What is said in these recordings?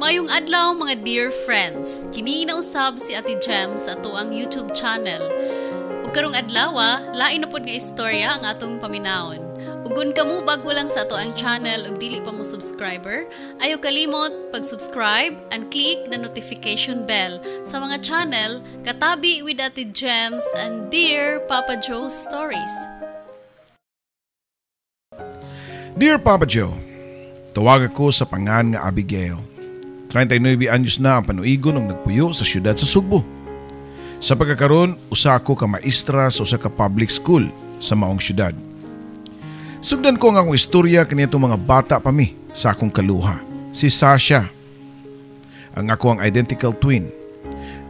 Maayong adlaw mga dear friends. Kini nausab si Ate Jem sa atoang YouTube channel. Ug karong adlaw, lain na pod nga istorya ang atong paminawon. Ugon kamo bago lang sa atoang channel ug dili pa mo subscriber, ayaw kalimot pag-subscribe and click the notification bell sa mga channel katabi with Ate Gems and Dear Papa Joe Stories. Dear Papa Joe, tawag ako sa pangan nga Abigail. 39 anyos na ang panuigon ng nagpuyo sa siyudad sa Sugbo. Sa pagkakaroon, usa ako ka maestra sa usa ka public school sa maong siyudad. Sugdan ko nga akong istorya kanitong mga bata pa mi sa akong kaluha. Si Sasha, ang ako ang identical twin.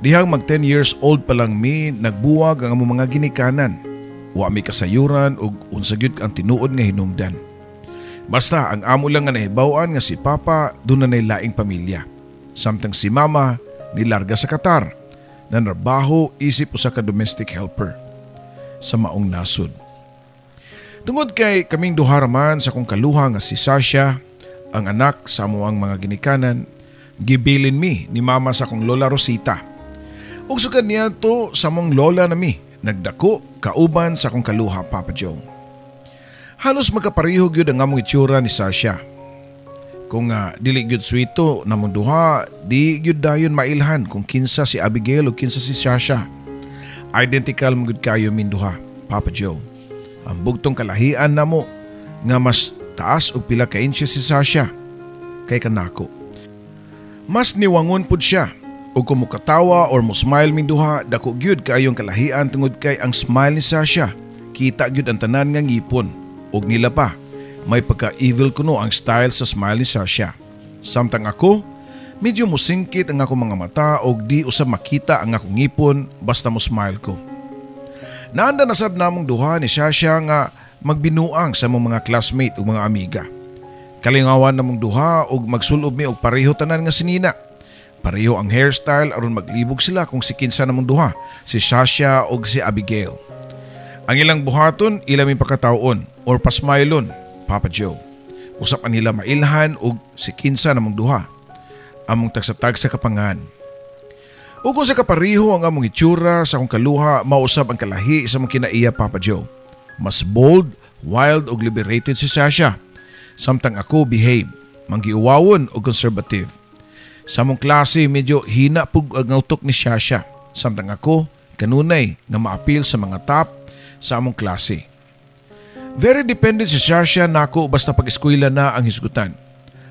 Dihang mag 10 years old pa lang mi, nagbuwag ang among mga ginikanan. Wa mi kasayuran ug unsa gyud ang tinuod nga hinungdan. Basta ang amo lang nga nahibaw-an nga si Papa doon na laing pamilya. Samtang si Mama nilarga sa Qatar na narbaho isip usa ka domestic helper sa maong nasod. Tungod kay kaming duha raman sa kong kaluha nga si Sasha, ang anak sa amuang mga ginikanan, gibilin mi ni Mama sa kong Lola Rosita. Ug sukad niya to sa mong lola na mi, nagdako kauban sa kong kaluha, Papa Joe. Halos magkapareho gyud ang among itsura ni Sasha. Kung dili gyud swito namong duha, di gyud dayon mailhan kung kinsa si Abigail o kinsa si Sasha. Identical mo gyud kayo min duha, Papa Joe. Ang bugtong kalahian namo nga mas taas og pila ka inches si Sasha kay kanako. Mas niwangon pud siya ug kung mukatawa or mo smile min duha, dako gyud kayong kalahian tungod kay ang smile ni Sasha kita gyud ang tanan nga ngipon. Og nila pa, may pagka-evil kuno ang style sa smile ni Sasha. Samtang ako, medyo musingkit ang akong mga mata og di usab makita ang akong ngipon basta mo smile ko. Naanda na sad namong duha ni Sasha nga magbinuang sa mong mga classmate ug mga amiga. Kalingawan namong duha og magsulob mi og pareho tanan nga sinina. Pareho ang hairstyle aron maglibog sila kung si kinsa namong duha, si Sasha og si Abigail. Ang ilang buhaton, ilang pagkataon or pasmailon, Papa Joe. Usap nila mailhan og si kinsa namong duha. Among tagsatag sa kapangan. O kung sa kapariho ang among itsura sa akong kaluha, mausap ang kalahi sa mong kinaiya, Papa Joe. Mas bold, wild og liberated si Sasha. Samtang ako behave, manggiuwawon og conservative. Sa among klase, medyo hina pug ang utok ni Sasha. Samtang ako, kanunay nga maapil sa mga top sa among klase. Very dependent si Sasha nako basta pag-eskwela na ang hisgutan.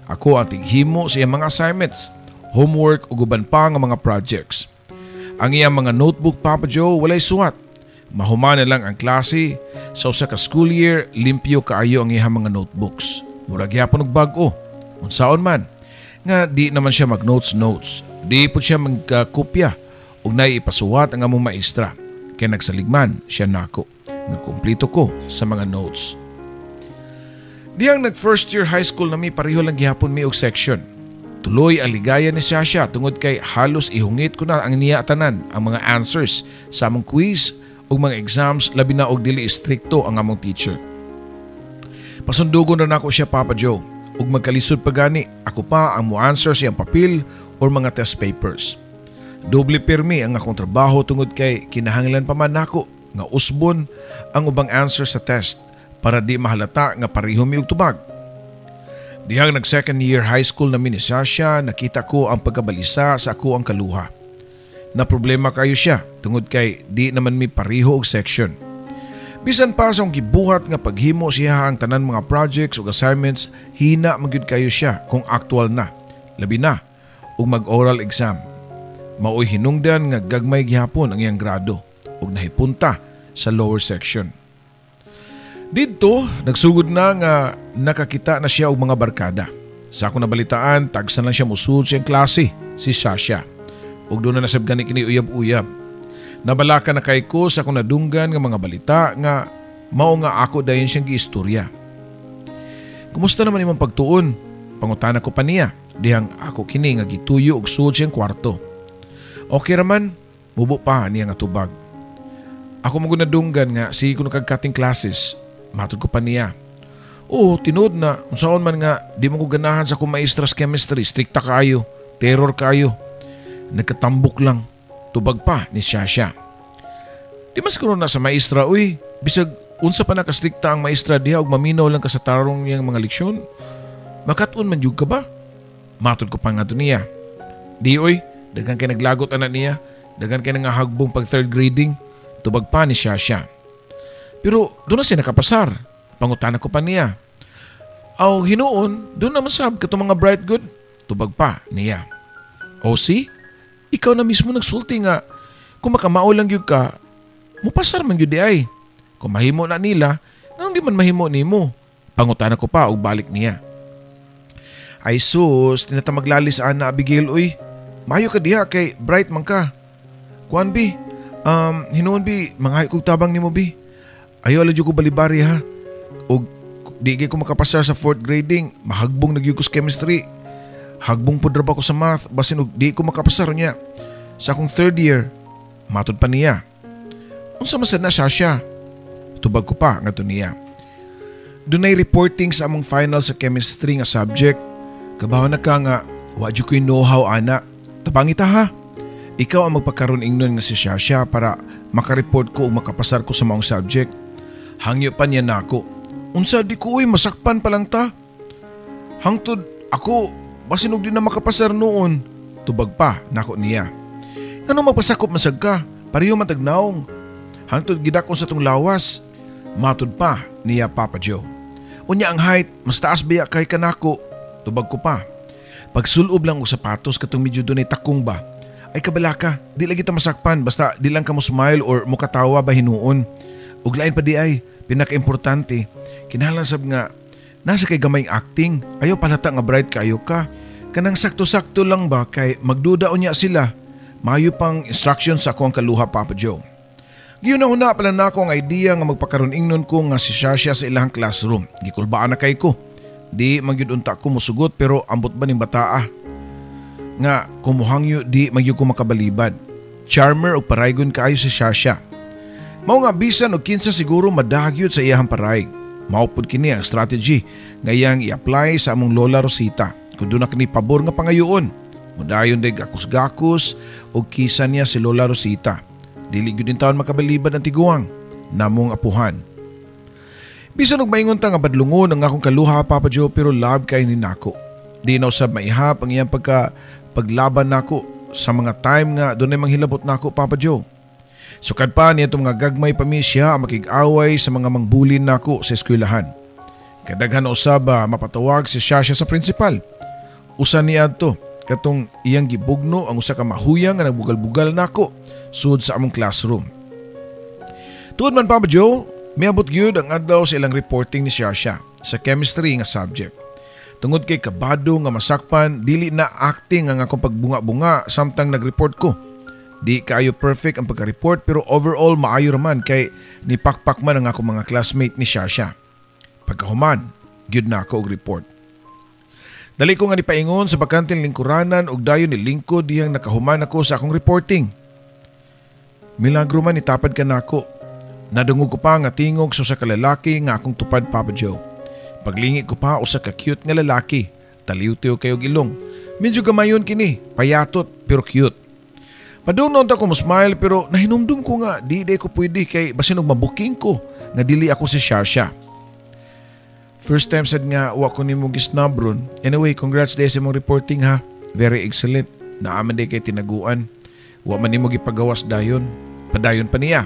Ako ang tighimo sa iyang mga assignments, homework o guban pa nga mga projects. Ang iyang mga notebook, Papa Joe, walay suwat. Mahuman na lang ang klase. Sa usa ka school year, limpyo kaayo ang iyang mga notebooks. Murag gyapon og bag-o. Unsaon man nga di naman siya mag-notes. Di po siya magkopya ug nay ipasuwat ang among maestra. Kaya nagsaligman siya nako. Nagkumplito ko sa mga notes. Diyang nag first year high school na mi, pareho lang gihapon mi og section. Tuloy ang ligaya ni Sasha tungod kay halos ihungit ko na ang niya tanan ang mga answers sa among quiz ug mga exams, labi na og dili istrikto ang among teacher. Pasundugon na nako siya, Papa Joe, ug magkalisod pa gani ako pa ang mo answer siyang papel or mga test papers. Doble pirmi ang akong trabaho tungod kay kinahanglan pa man nako nga usbon ang ubang answer sa test para di mahalata nga pareho mi og tubag. Dihang nag second year high school na ni Sasha, nakita ko ang pagkabalisa sa ako ang kaluha. Na problema kayo siya tungod kay di naman mi pareho og section. Bisan pa sa akong gibuhat nga paghimo siya ang tanan mga projects ug assignments, hina magyud kayo siya kung actual na, labi na ug mag-oral exam. Maoy hinungdan nga gagmay gihapon ang iyang grado ug nahipunta sa lower section. Dito, nagsugod na nga nakakita na siya og mga barkada. Sa akong nabalitaan, tagsan lang siya musud siyang klase, si Sasha. Ug doon na nasabgan ni kini uyab-uyab. Nabalaka na kay ko sa akong nadunggan nga mga balita nga mao nga ako dayon siyang giistorya. Kumusta naman imong pagtuon? Pangutana ko pa niya, dihang ako kini nga gituyo og sud siyang kwarto. Okay raman, bubo pa niya nga tubag. Ako magunadunggan nga sige ko nakagkating classes. Matod ko pa niya. Oo, tinood na. Unsaon man nga, di mo ko ganahan sa akong maestra sa chemistry. Strikta kayo. Terror kayo. Nagkatambok lang. Tubag pa ni Shasha. Di mas karon na sa maestra, uy. Bisag unsa pa nakastrikta ang maestra diha og maminaw lang ka sa tarong niyang mga leksyon. Makatun man jud ka ba? Matod ko pa nga to niya. Di oy, daghan kay naglagot ana niya. Daghan kay nga hagbong pag third grading. Tubag pa ni Shasha. Pero doon na siya nakapasar. Pangutanan ko pa niya. Aw hinuon, doon naman sab katong mga bright good. Tubag pa niya. O si, ikaw na mismo nagsulti nga. Kung makamao lang yun ka, mupasar man yun di ay. Kung mahimo na nila, nanong di man mahimo nimo. Pangutanan ko pa og balik niya. Ay sus, tinatamaglalis ana Abigail uy. Mayo ka diha kay bright man ka. Kuan bi, hinuon bi, manghay kog tabang nimo bi. Ayo aladyo ko balibari ha. Og di ko makapasar sa 4th grading, mahagbong nagyug ko sa chemistry. Hagbong pudra ba ko sa math, basin og di ko makapasar niya. Sa akong 3rd year, matod pa niya. Unsa man sad na Shasha? Tubag ko pa nga to niya. Dunay reporting sa among final sa chemistry nga subject. Kabaw na ka nga, wadyo ko'y know-how ana. Tabangita ha. Ikaw ang magpakaroon ingnon nga si Shasha para makareport ko o makapasar ko sa maong subject. Hangyo pa niya na ako. Unsa di ko uy, masakpan pa lang ta. Hangtod ako, basin og di na makapasar noon. Tubag pa nako niya. Ano magpasakop masag ka? Pareho matagnaong. Hangtod gidakon sa tong lawas. Matod pa niya Papa Joe. Unya ang height, mas taas biya kay kanako. Tubag ko pa. Pag sulob lang og sapatos katong medyo dunay takong ba, ay kabala ka, di lagi ta masakpan basta di lang ka mo smile or mukatawa ba hinuon. Ug lain pa di ay, pinaka-importante, kinahanglan sab nga nasa kay gamayng acting, ayaw palata nga bright kayo ka. Kanang sakto-sakto lang ba kay magdudaon niya sila. Mayo pang instructions sa ako ang kaluha Papa Joe. Giyuna-huna pala na ako ang idea nga magpakaroon ingnon ko nga si Shasha sa ilang classroom. Gikulbaan na kay ko. Di magyudunta ko musugot pero ambot ba ning bataa? Nga kumuhangyo di magyo ko makabalibad. Charmer o paraygon kaayo si Shasha. Mao nga bisan og kinsa siguro madagyod sa iyahang parayg. Maupod kini ang strategy ngayang i-apply sa among Lola Rosita. Kung doon na kini pabor nga pangayoon. Mudayon day gakos-gakos o kisa niya si Lola Rosita. Dili gyud din taon makabalibad ang tiguang. Namong apuhan. Bisan og maingon ta nga badlungon ang akong kaluha Papa Joe pero love kay ni nako. Di na usab maihap ang iyang paglaban nako sa mga time nga dunay manghilabot nako Papa Joe. Sukad pa niya itong mga gagmay pa mi siya makig-away sa mga mangbulin nako sa eskwelahan. Kadaghan na usab mapatawag si Shasha sa principal. Usa niya to katong iyang gibugno ang usa ka mahuyang nga nagbugal-bugal nako sud sa among classroom. Tuod man Papa Joe, miabot gyud ang adlaw sa ilang reporting ni Shasha sa chemistry nga subject. Tungod kay kabado nga masakpan, dili na acting ang akong pagbunga-bunga samtang nag-report ko. Di kaayo perfect ang pagka-report pero overall maayo raman kay nipakpak man ang akong mga classmate ni Shasha. Pagkahuman, gyud na ako og report. Dali ko nga nipaingon sa bakanting lingkuranan og dayon ni lingkod diyang nakahuman ako sa akong reporting. Milagro man itapad ka nako. Nadungog ko pa nga tingog sa usa ka lalaki nga akong tupad Papa Joe. Paglingi ko pa usa ka cute nga lalaki. Taliw-tiw kayo gilong. Medyo gamayon kini, payatot pero cute. Padung noon ta ko mo smile pero nahinumdum ko nga di ko pwede kay basin og mabuking ko nga dili ako si Shasha. First time sad nga wa ko nimo gisnabron. Anyway, congrats day sa mong reporting ha. Very excellent. Naaman day kay tinaguan. Wa man nimo gipagawas dayon. Padayon pa niya.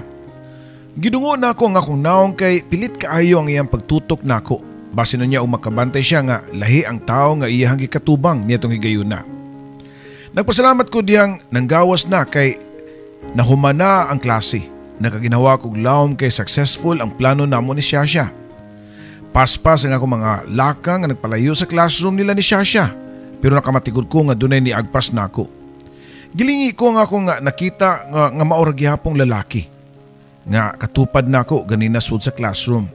Gidungo na ako nga akong naong kay pilit kaayo ang iyang pagtutok nako. Basin niya og makabantay siya nga lahi ang tao nga iyang gikatubang nitong higayuna. Nagpasalamat ko diyang nanggawas na kay nahumana ang klase. Nakaginawa kog lawom kay successful ang plano namo ni Shasha. Paspas ang ako mga lakang nga nagpalayo sa classroom nila ni Shasha pero nakamatigod ko nga dunay ni agpas nako. Gilingi ko nga ako nga nakita nga maura gihapong lalaki. Nga katupad nako ganina sud sa classroom.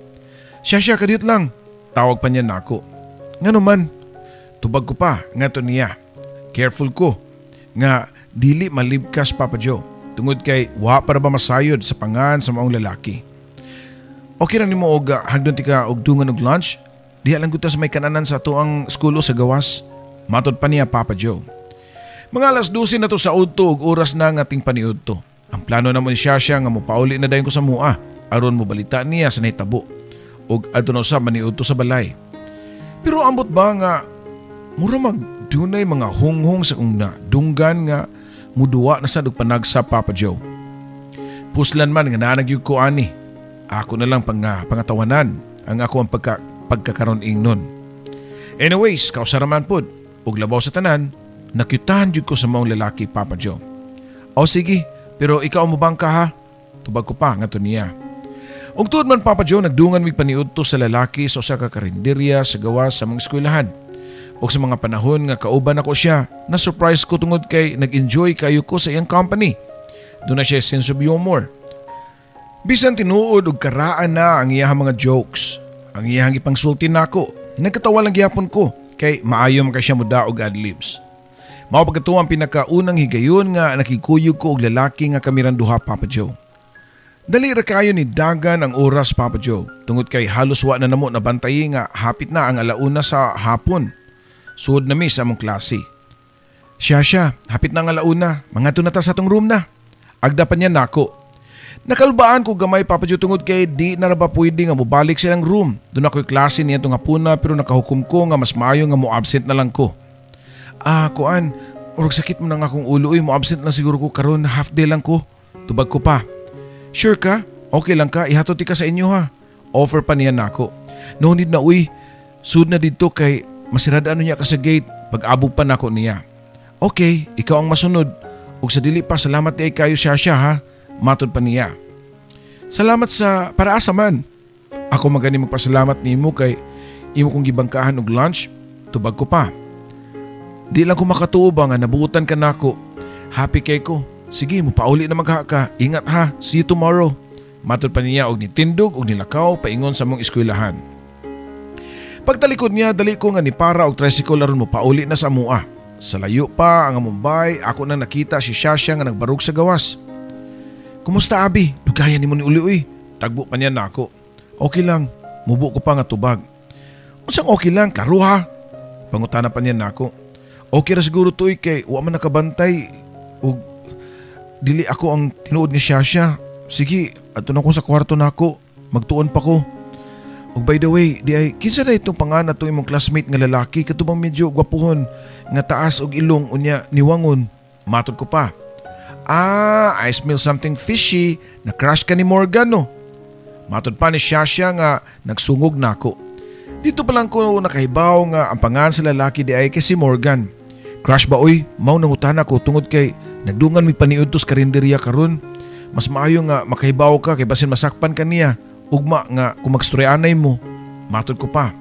Shasha kadiyot lang, tawag pa niya nako. Ngano man, tubag ko pa nga to niya. Careful ko nga dili malibkas Papa Joe. Tungod kay wa para ba masayod sa pangan sa maong lalaki. Okay ra nimo og hagdon ti ka og dungan og lunch? Diha lang gutas may kananan sa ato ang skulo sa gawas. Matod pa niya Papa Joe. Mga alas 12 na to sa udto ug oras na nga ating paniudto. Ang plano naman ni Shasha nga mopauli na dayon ko sa mua aron mo balita niya sa nahitabo ug adto na usab maniudto sa balay. Pero ambot ba nga mura magdunay mga hunghong sa kung dunggan nga muduwa na sa panag sa Papa Joe. Puslan man nga nanagyug ko ani. Ako na lang pangatawanan ang ako ang pagkakaroon ingnon. Anyways, kausaraman pod ug labaw sa tanan, nakyutahan jud ko sa maong lalaki Papa Joe. O sige, pero ikaw mo bang ka ha? Tubag ko pa nga to niya. Ug tuod man Papa Joe nagdungan mi paniudto sa lalaki sa usa ka karinderya sa gawas sa mga eskwelahan. O sa mga panahon nga kauban ako siya, na surprise ko tungod kay nag-enjoy kayo ko sa iyang company. Doon na siya sense of humor. Bisan tinuod og karaan na ang iyang mga jokes. Ang iyang ipangsulti nako. Nagkatawa lang gyapon ko kay maayo man kay siya muda og adlibs. Mao pagkatuo ang pinakaunang higayon nga nakikuyog ko og lalaki nga kami ran duha Papa Joe. Dali ra kayo ni dagan ang oras Papa Joe. Tungod kay halos wa na namo nabantayi nga hapit na ang alauna sa hapon. Suod na mi sa among klase. Siya, hapit na ang alauna. Mga tunata sa atong room na. Agda pa niya nako. Nakalbaan ko gamay Papa Joe tungod kay di na ba pwede nga mubalik silang room. Doon ako'y klase niya itong hapuna pero nakahukom ko nga mas maayo nga mo absent na lang ko. Kuan, urog sakit mo na nga akong ulo mo absent lang siguro ko karon half day lang ko. Tubag ko pa. Sure ka? Okay lang ka? Ihatot ka sa inyo ha. Offer pa niya nako. No need na Sud na dito kay masiradaan niya ka sa gate pag-abog pa nako niya. Okay, ikaw ang masunod. Ug sa dili pa salamat ay kayo siya ha. Matod pa niya. Salamat sa paraasa man. Ako magani magpasalamat nimo kay imo kong gibangkahan og lunch. Tubag ko pa. Di lang ko makatuo ba nga nabuutan ka nako. Happy kay ko. Sige, mupauli na magha ka. Ingat ha. See you tomorrow. Matod pa niya og nitindog og nilakaw paingon sa mong eskwelahan. Pagtalikod niya, dali ko nga ni para og tricycle aron mo pauli na sa mua. Sa layo pa ang Mumbai, ako nang nakita si Shasha nga nagbarog sa gawas. Kumusta abi? Dugayan ni mo ni uli. Tagbo pa niya nako. Okay lang, mubo ko pa nga tubag. Unsang okay lang, klaro ha? Pangutana pa niya nako. Okay ra siguro to kay wa man nakabantay ug dili ako ang tinuod ni Shasha. Sige, adto na ko sa kwarto nako. Magtuon pa ko. Og by the way, di ay kinsa na itong pangana to imong classmate nga lalaki katubang medyo gwapuhon nga taas og ilong unya niwangon. Matod ko pa. I smell something fishy. Na-crush ka ni Morgan no? Matod pa ni Shasha nga nagsungog nako. Dito pa lang ko nakahibaw nga ang pangalan sa lalaki di ay kay si Morgan. Crush ba oy? Mao nangutan ako tungod kay nagdungan mi paniudto sa karinderya karon. Mas maayo nga makahibaw ka kay basin masakpan ka niya. Ugma nga kung magstoryanay mo. Matod ko pa.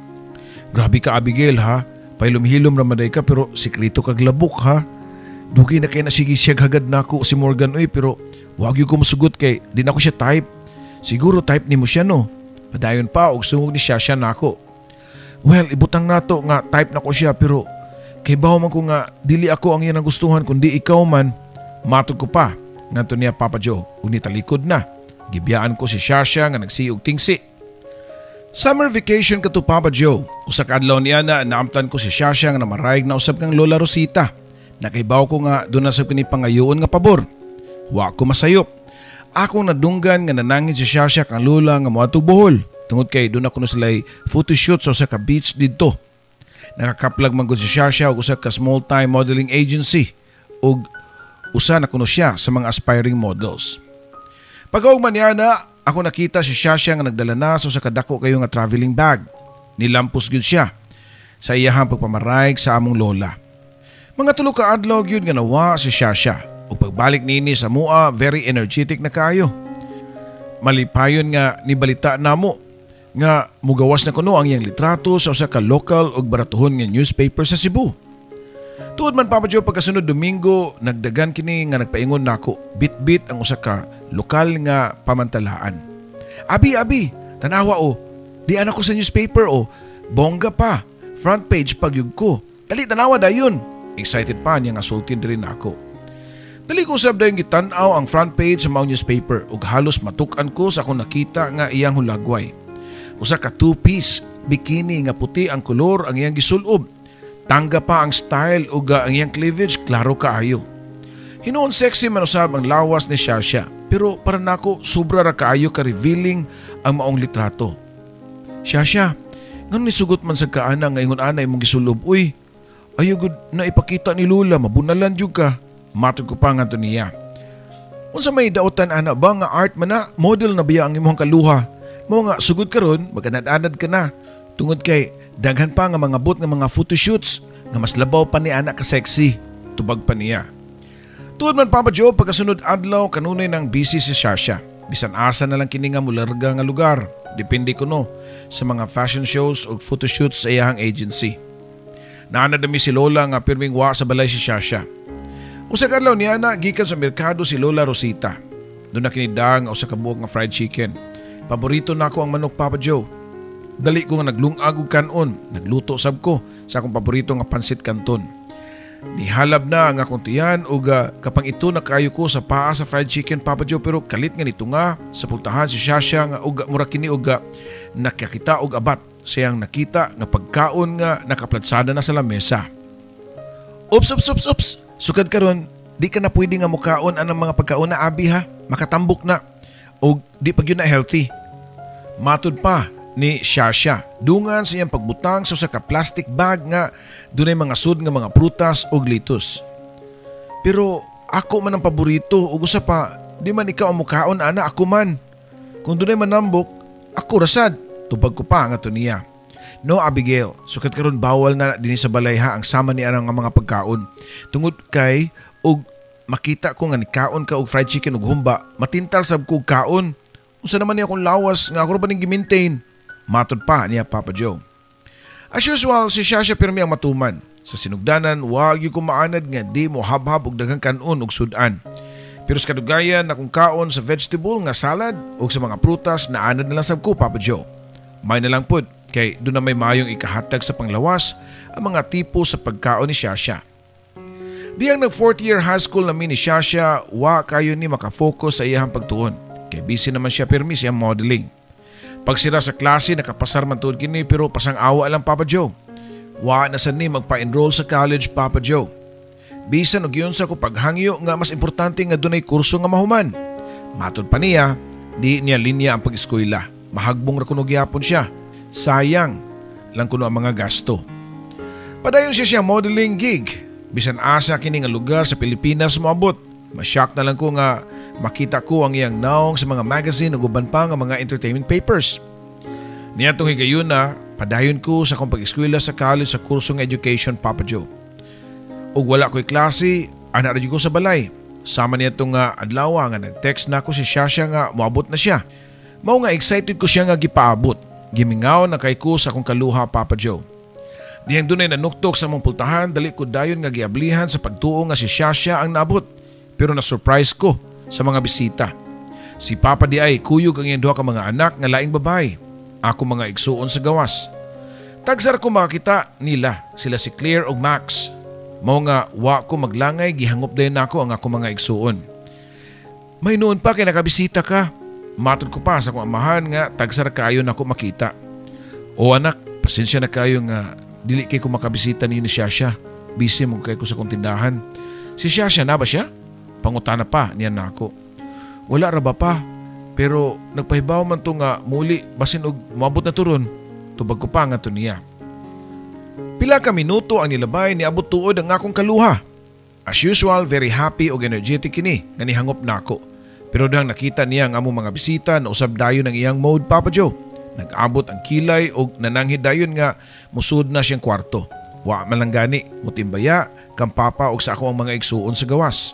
Grabe ka Abigail ha. Pailom-hilom ramaday ka pero sikrito kag labok ha. Dugay na kay nasigi siya hagad nako si Morgan oy pero wag yung ko masugot kay di na ko siya type. Siguro type ni mo siya no. Padayon pa og sungog ni Shasha nako. Well, ibutang nato nga type na ko siya pero kay bawo man ko nga dili ako ang iyang gustuhan kundi ikaw man. Matod ko pa. Nganto niya Papa Joe ug nitalikod na. Gibiyaan ko si Shasha nga nagsiog tingsi. Summer vacation ka to Papa Joe. Usa ka adlaw niya na naamtan ko si Shasha nga namarayag na usab kang Lola Rosita. Nakaibaw ko nga doon na sa kini pangayoon nga pabor. Wa ko masayop. Ako nadunggan nga nanangin si Shasha kang Lola nga moadto Bohol. Tungod kay doon ako na sila'y photoshoot sa usa ka beach didto. Nakakaplag man gud si Shasha og usa ka small-time modeling agency ug usa na kuno siya sa mga aspiring models. Pag-augman niya na, ako nakita si Shasha nga nagdala na sa usa ka dako kayo nga traveling bag. Nilampos gyud siya sa iyahang pagpamarayag sa among lola. Mga tulo ka adlaw gyud nga nawa si Shasha ug pagbalik niini sa mua very energetic na kayo. Malipayon nga nibalita namo nga mugawas na kuno ang iyang litrato sa usa ka local ug baratuhon nga newspaper sa Cebu. Tuod man Papa Joe pagkasunod Domingo nagdagan kini nga nagpaingon nako bit-bit ang usa ka lokal nga pamantalaan. Abi, tanawa o. Di anak ko sa newspaper o. Bongga pa. Front page pagyug ko. Dali tanawa dayon. Excited pa niya nga sultin rin ako. Dali ko usab dayon gitan-aw ang front page sa mga newspaper ug halos matuk-an ko sa akong nakita nga iyang hulagway. Usa ka two-piece bikini nga puti ang kolor ang iyang gisulob. Tangga pa ang style ug ang iyang cleavage klaro kaayo. Hinuon sexy man usab ang lawas ni Shasha, pero para nako sobra ra kaayo ka revealing ang maong litrato. Shasha, ngan nisugot man sa kaana nga ingon ana imong gisulob, uy. Ayo gud na ipakita ni Lola, mabunalan jud ka. Matod ko pa ngadto niya. Unsa may daotan ana ba nga art man na model na biya ang imong kaluha? Mo nga sugod karon maganad-anad ka na. Tungod kay daghan pa nga mga bot nga mga photoshoots nga mas labaw pa ni ana ka sexy. Tubag pa niya. Tuod man Papa Joe, pagkasunod adlaw kanunay nang busy si Shasha. Bisan asa na lang kini nga mularga nga lugar. Depende kuno sa mga fashion shows o photoshoots sa iyang agency. Naanadami si Lola nga pirming wa sa balay si Shasha. Usa ka adlaw niya na gikan sa merkado si Lola Rosita. Doon na kinidang usa ka buok nga fried chicken. Paborito nako ang manok Papa Joe. Dali ko nga naglungag og kanon, nagluto sab ko sa akong paborito nga pansit canton. Nihalab na ang akong tiyan ug kapang ito na kayo ko sa paa sa fried chicken Papa Joe, pero kalit nga nito nga sa pultahan si Shasha nga ug mura kini ug nakakita og abat siyang nakita nga pagkaon nga nakaplatsada na sa lamesa. Ups. Sukad karon di ka na pwede nga mukaon anang mga pagkaon na abi ha, makatambok na og di pa gyud na healthy. Matud pa ni Shasha dungan sa iyang pagbutang sa usa ka plastic bag nga dunay mga sud nga mga prutas ug litos. Pero ako man ang paborito ug usa pa di man ikaw ang mukaon ana, ako man. Kung dunay manambok ako rasad, tubag ko pa nga niya. No Abigail, sukat karon bawal na dinhi sa balay ha ang sama ni ana nga mga pagkaon. Tungod kay ug makita ko nga nikaon ka og fried chicken ug humba, matintal sab ko kaon. Unsa naman niya akong lawas nga ako ra ba ning gi-maintain? Matod pa niya Papa Joe. As usual, si Shasha pirmi ang matuman. Sa sinugdanan, wag yung kumaanad nga di mo habhab og daghang kanon og sudan. Pero sa kadugayan akong kaon sa vegetable nga salad o sa mga prutas na anad na lang sab ko Papa Joe. May na lang pod kay doon na may mayong ikahatag sa panglawas ang mga tipo sa pagkaon ni Shasha. Di ang nag 4th year high school namin ni Shasha, wa kayo ni makafocus sa iyang pagtuon. Kay busy naman siya pirmi siyang modeling. Pag sila sa klase, nakapasar man tuod kini pero pasang awa lang Papa Joe. Wa na sa ni magpa-enroll sa college Papa Joe. Bisan og yun sa ko paghangyo nga mas importante nga dunay kurso nga mahuman. Matod pa niya, di niya linya ang pag-eskwela. Mahagbong ra kuno gyapon siya. Sayang lang kuno ang mga gasto. Padayon siya modeling gig. Bisan asa kini nga lugar sa Pilipinas moabot. Mashock na lang ko nga makita ko ang iyang naong sa mga magazine ug uban pa nga mga entertainment papers. Niadtong higayon na padayon ko sa akong pag-eskwela sa college sa kursong education Papa Joe. Ug wala ko'y klase, ana ra ko sa balay. Sama niya itong adlaw nga nag-text na ako si Shasha nga moabot na siya. Mao nga excited ko siya nga gipaabot. Gimingaw na kay ko sa akong kaluha Papa Joe. Diyang dunay nanuktok sa mong pultahan, dali ko dayon nga giablihan sa pagtuo nga si Shasha ang naabot. Pero na-surprise ko sa mga bisita. Si Papa di ay kuyog ang iyang duha ka mga anak nga laing babae. Ako mga igsuon sa gawas. Tagsar ko makita nila sila si Claire ug Max. Mao nga wa ko maglangay gihangop dayon nako ang ako mga igsuon. May noon pa kay nakabisita ka. Matod ko pa sa akong amahan nga tagsar kaayo nako makita. O anak, pasensya na kayo nga dili kay ko makabisita ni Shasha. Busy mo kay ko sa kong tindahan. Si Shasha na ba siya? Pangutana pa niya nako. Wala ra ba pa? Pero nagpahibaw man to nga muli basin og moabot na turon. Tubag ko pa nga to niya. Pila ka minuto ang nilabay ni abot tuod ang akong kaluha. As usual, very happy og energetic kini nga nihangop nako. Pero dang nakita niya ang among mga bisita na usab dayon ang iyang mode Papa Joe. Nag-abot ang kilay og nananghid dayon nga musud na siyang kwarto. Wa man lang gani, mutimbaya, kang papa og sa ako ang mga igsuon sa gawas.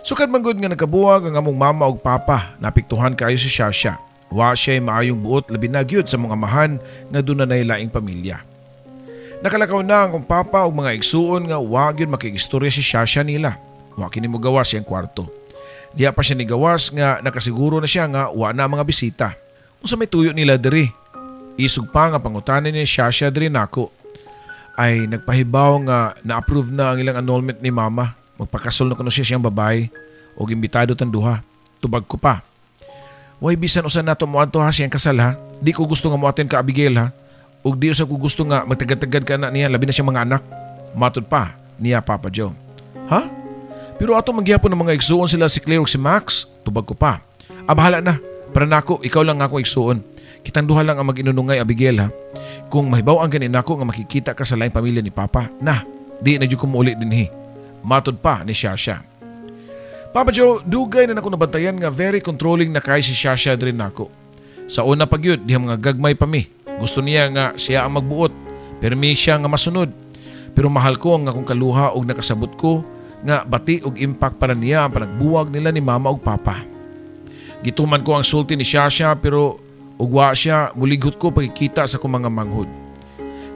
Sukad manggod nga nakabuwag ang among mama og papa, napiktuhan kayo si Shasha. Wa siya'y maayong buot labi na gyud sa mga amahan nga doon na laing pamilya. Nakalakaw na ang akong papa og mga igsuon nga wa gyud makigistorya si Shasha nila. Wa kini mo gawas siyang kwarto. Diya pa siya ni gawas nga nakasiguro na siya nga wa na mga bisita. Unsa may tuyo nila diri? Isug pa nga pangutanan ni Shasha diri nako. Ay nagpahibaw nga na-approve na ang ilang annulment ni mama. Magpakasol na kuno siya siyang babae o imbitado tan duha. Tubag ko pa. Way bisan usan nato mo adto ha siyang kasal ha. Di ko gusto nga mo atin ka Abigail ha. ug di usab ko gusto nga magtagad-tagad ka na niya labi na siyang mga anak. Matod pa niya Papa Joe. Ha? Pero ato manggihapon ng mga igsuon sila si Claire ug si Max. Tubag ko pa. Bahala na. Para nako, ikaw lang ako igsuon. Kitang duha lang ang mag-inunungay, Abigail ha. Kung mahibaw ang ganin nako nga makikita ka sa laing pamilya ni Papa, na, di na dyan ko maulit din Matod pa ni Shasha. Papa Joe, dugay na nako nabantayan nga very controlling na kay si Shasha din nako. Sa una pag yun, dihang mga gagmay pa mi. Gusto niya nga siya ang magbuot, pero mi siya nga masunod. Pero mahal ko ang akong kaluha og nakasabot ko nga bati og impact para niya ang panagbuwag nila ni Mama ug Papa. Gituman ko ang sulti ni Shasha pero ugwa siya muligot ko pagkikita sa kong mga manghod.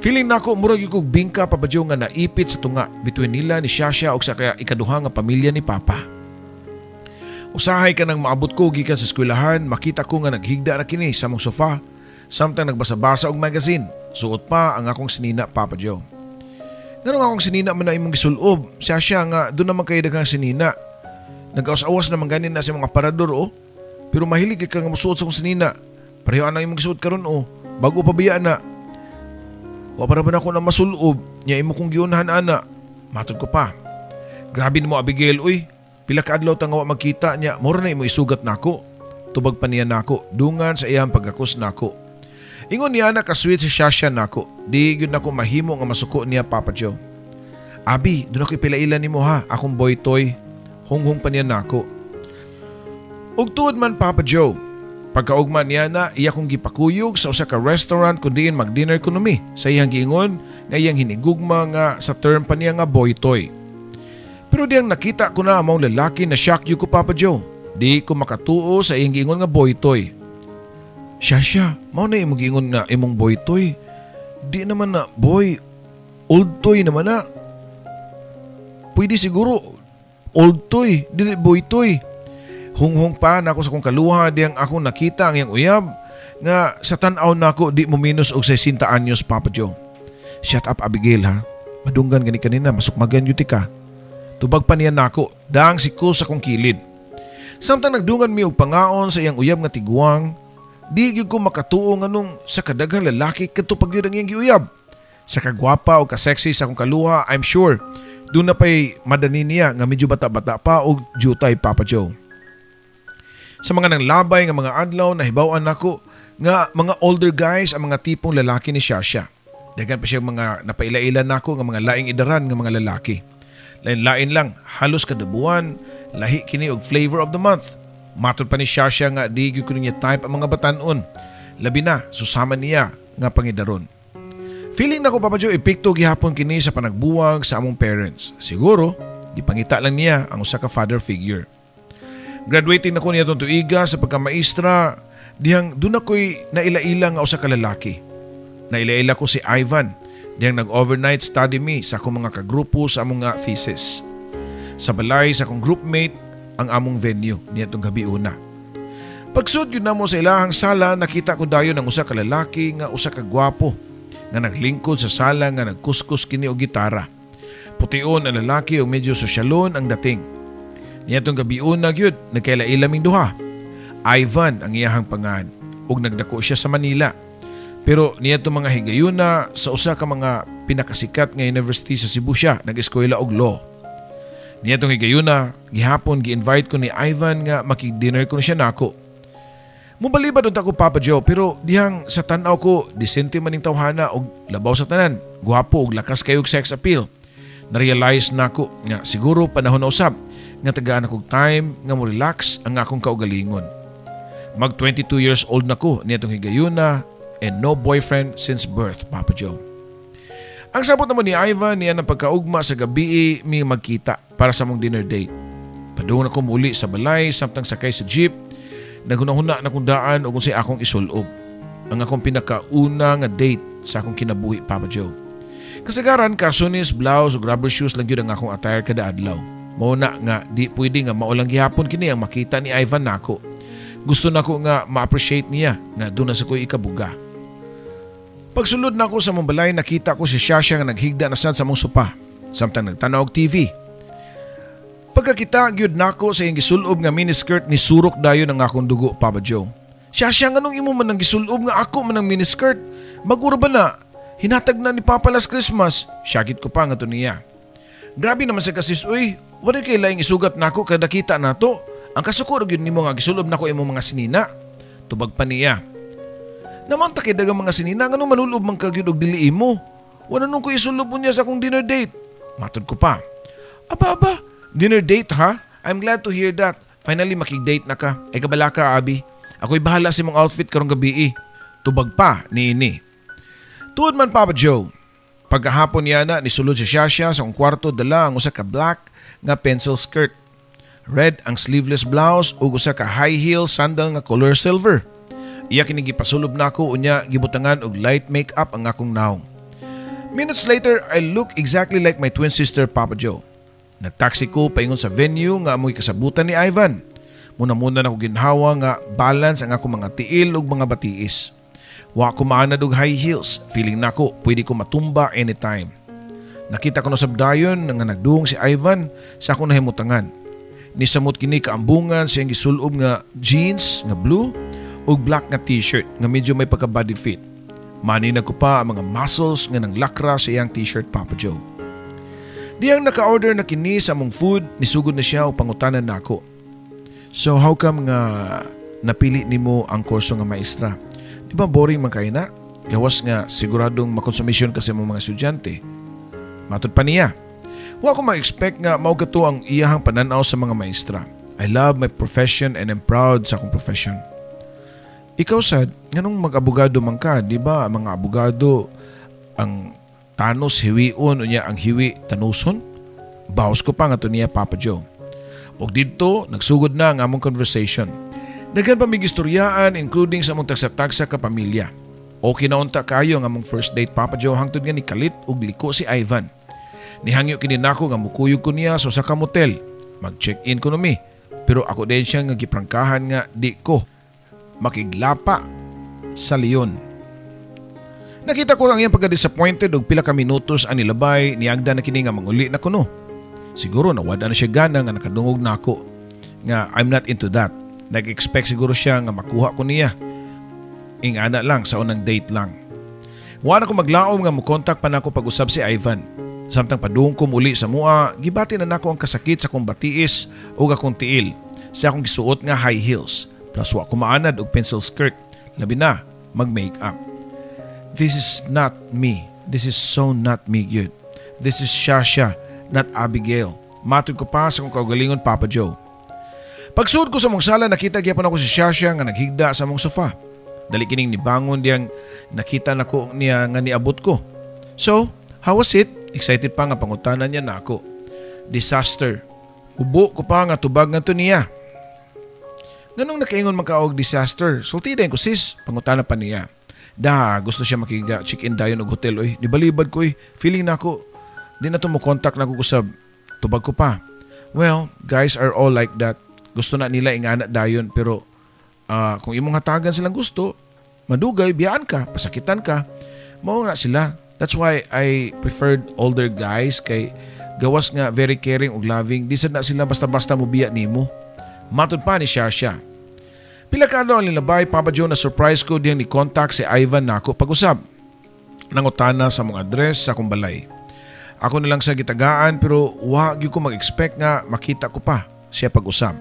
Feeling nako murag yung bingka Papa Joe nga naipit sa tunga between nila ni Shasha ug sa ikaduha nga pamilya ni Papa. Usahay ka nang maabot ko gikan sa eskwelahan, makita ko nga naghigda na kini sa mong sofa, samtang nagbasa-basa og magazine. Suot pa ang akong sinina Papa Joe. Ganong akong sinina man na imong gisulob, Shasha nga doon naman kayo daghang sinina. Nagawas-awas naman ganin na sa mga aparador Pero mahilig ka nga musuot sa akong sinina. Pareho anang imong gisuot karon bago pa biya na. Wa para ba ako na masulob, nya imo kong giunahan ana. Matod ko pa. Grabe mo Abigail Pila ka adlaw tang wa magkita nya, mura na imo isugat nako. Tubag pa niya nako, dungan sa iyang pagkakos nako. Ingon niya na ka-sweet si Shasha nako. Di gyud nako mahimo nga masuko niya Papa Joe. Abi, doon ako ipilailan nimo ha, akong boy toy. Hunghong pa niya nako. Ug tuod man Papa Joe, pagkaugma niya na iya kong gipakuyog sa usa ka restaurant kundi mag-dinner kuno sa iyang giingon nga iyang hinigugma nga sa term pa niya nga boy toy. Pero diyang nakita ko na among lalaki na shock yu ko Papa Joe. Di ko makatuo sa iyang giingon nga boy toy. Shasha, mao na imong giingon na imong boy toy. Di naman na boy, old toy naman na. Pwede siguro old toy, dili boy toy. Hunghong pa na ako sa kong kaluha diyang akong nakita ang iyang uyab nga sa tanaw na ako di mo minus og 60 anyos Papa Joe. Shut up Abigail ha. Madunggan gani kanina masukmagan yuti ka. Tubag pa niya nako, daang siko sa kong kilid. Samtang nagdungan mi og pangaon sa iyang uyab nga tiguang, di gyud ko makatuo nganong sa kadaghang lalaki kadto pag yun ang iyang giuyab. Sa kagwapa o ka-sexy sa akong kaluha, I'm sure doon na pa'y madani niya nga medyo bata-bata pa o jutay Papa Joe. Sa mga nanglabay nga mga adlaw nahibaw-an nako nga mga older guys ang mga tipong lalaki ni Shasha. Daghan pa siya mga napaila-ila nako nga mga laing idaran nga mga lalaki. Lain-lain lang, halos kada buwan, lahi kini og flavor of the month. Matod pa ni Shasha nga di gyud ko niya type ang mga batanon. Labi na susama niya nga pangidaron. Feeling nako Papa Joe epekto gihapon kini sa panagbuwag sa among parents. Siguro gipangita lang niya ang usa ka father figure. Graduating na ko niya itong tuiga sa pagkamaestra, dihang doon ako'y naila-ila nga usa ka lalaki. Naila-ila ko si Ivan, dihang nag-overnight study me sa akong mga kagrupo sa among nga thesis. Sa balay sa akong groupmate ang among venue niya itong gabi una. Pagsud yun na mo sa ilahang sala, nakita ko dayon ang usa ka lalaki nga usa ka gwapo nga naglingkod sa sala nga nagkuskus kini og gitara. Pution ang lalaki o medyo sosyalon ang dating. Niya itong gabi una gyud nagkaila-ila ming duha. Ivan ang iyahang pangan ug nagdako siya sa Manila. Pero niya itong mga higayuna sa usa ka mga pinakasikat nga university sa Cebu siya nag-eskwela og law. Niya itong higayuna gihapon gi-invite ko ni Ivan nga makig-dinner ko siya nako. Mubalibad unta ko Papa Joe pero dihang sa tan-aw ko disente maning tawhana og labaw sa tanan. Guwapo og lakas kayog sex appeal. Na-realize nako nga siguro panahon na usab nga tagaan akong time nga mo relax ang akong kaugalingon. Mag 22 years old na ko nitong higayuna and no boyfriend since birth, Papa Joe. Ang sabot naman ni Ivan niya ng pagkaugma sa gabi mi magkita para sa mong dinner date. Padung na ko muli sa balay samtang sakay sa jeep. Naghunahuna na kong daan o kung si akong isulob. Ang akong pinakauna nga date sa akong kinabuhi, Papa Joe. Kasagaran, karsonis, blouse o rubber shoes lang yun ang akong attire kada adlaw. Mauna nga di pwede nga maulang gihapon kini ang makita ni Ivan nako. Gusto nako nga ma-appreciate niya nga doon na sa ko'y ikabuga. Pagsulod nako sa mong balay nakita ko si Shasha nga naghigda na sad sa mong sopa samtang nagtanaw og TV. Pagkakita gyud nako sa iyang gisulob nga miniskirt ni surok dayon ang akong dugo Papa Joe. Siya nganong imo man nang gisulob nga ako man ang miniskirt. Bagura ba na? Hinatag na ni Papa last Christmas. Syagit ko pa nga to niya. Grabe naman sa kasis, uy. Wala kay laing isugat nako kada kita nato. Ang kasukuro gyud nimo nga gisulob nako imong mga sinina. Tubag pa niya. Naman ta kay dagang mga sinina nganong manulob man ka gyud og dili imo. Wala nung ko isulob niya sa akong dinner date. Matod ko pa. Aba, dinner date ha? I'm glad to hear that. Finally makig-date na ka. Ay kabala ka, Abi. Ako'y bahala sa mong outfit karong gabi. Tubag pa ni ini. Tuod man Papa Joe. Pagkahapon niya na nisulod si Shasha sa akong kwarto dala ang usa ka black nga pencil skirt. Red ang sleeveless blouse ug usa ka high heel sandal nga color silver. Iya kini gipasulob nako unya gibutangan og light makeup ang akong naong. Minutes later, I look exactly like my twin sister Papa Joe. Nagtaksi ko paingon sa venue nga amoy kasabutan ni Ivan. Muna-muna na ko ginhawa nga balance ang akong mga tiil ug mga batiis. Wa ko maanad og high heels, feeling nako pwede ko matumba anytime. Nakita ko na sabdayon nga nagduong si Ivan sa akong nahimutangan. Nisamot kini kaambungan siyang gisulob nga jeans nga blue ug black nga t-shirt nga medyo may pagka body fit. Maninag ko pa ang mga muscles nga nang lakra sa iyang t-shirt Papa Joe. Diyang naka-order na kini sa among food, nisugod na siya o pangutanan nako. So how come nga napili nimo ang kurso nga maestra? Di ba boring man kayo na? Gawas nga siguradong makonsumisyon kasi mong mga estudyante. Matod pa niya. Wa ko ma-expect nga mao gato ang iyahang pananaw sa mga maestra. I love my profession and I'm proud sa akong profession. Ikaw sad, nganong mag-abogado man ka, di ba? Ang mga abogado ang tanos hiwion unya ang hiwi tanuson? Bawas ko pa nga to niya Papa Joe. Og dito nagsugod na ang among conversation. Daghan pa mig istoryaan including sa among tagsa-tagsa ka pamilya. Okay na unta kayo ang among first date Papa Joe hangtod nga ni kalit og liko si Ivan. Nihangyo kini nako nga mukuyog ko niya sa usa ka motel. Mag-check-in ko mi. Pero ako din siya nga giprangkahan nga di ko makiglapa sa leon. Nakita ko lang iyang pagka-disappointed og pila ka minutos ang nilabay niagda na kini nga manguli na kuno. Siguro nawada na siya gana nga nakadungog na ako nga I'm not into that. Nag-expect siguro siya nga makuha ko niya. Ingana lang sa unang date lang. Wala ko maglaom nga mukontak pa nako pag-usab si Ivan. Samtang padung ko muli sa mua, gibati na nako ang kasakit sa akong batiis o akong tiil. Sa akong gisuot nga high heels. Plus wa ko maanad og pencil skirt. Labi na, mag-makeup. This is not me. This is so not me, good. This is Shasha, not Abigail. Matod ko pa sa akong kaugalingon Papa Joe. Pagsuod ko sa mong sala, nakita gyapon ako si Shasha nga naghigda sa mong sofa. Dali kining nibangon diyang nakita nako niya nga niabot ko. So, how was it? Excited pa nga pangutanan niya na ako. Disaster. Ubo ko pa nga tubag nga to niya. Ganong nakaingon makaog disaster. Sulti din ko sis, pangutanan pa niya. Gusto siya makiga check-in dayon og hotel. Oy, nibalibad ko feeling na ako. Di na to mo contact na ko kusab. Tubag ko pa. Well, guys are all like that. Gusto na nila ingana dayon pero kung imong hatagan silang gusto, madugay, biyaan ka, pasakitan ka, mao na sila. That's why I preferred older guys kay gawas nga very caring ug loving. Di sad na sila basta-basta mo biya nimo. Matod pa ni Shasha. Pila ka ang linabay, Papa Joe na surprise ko diyang ni-contact si Ivan nako pag-usab. Nangutana sa mong address sa akong balay. Ako na lang sa gitagaan pero wag ko mag-expect nga makita ko pa siya pag-usab.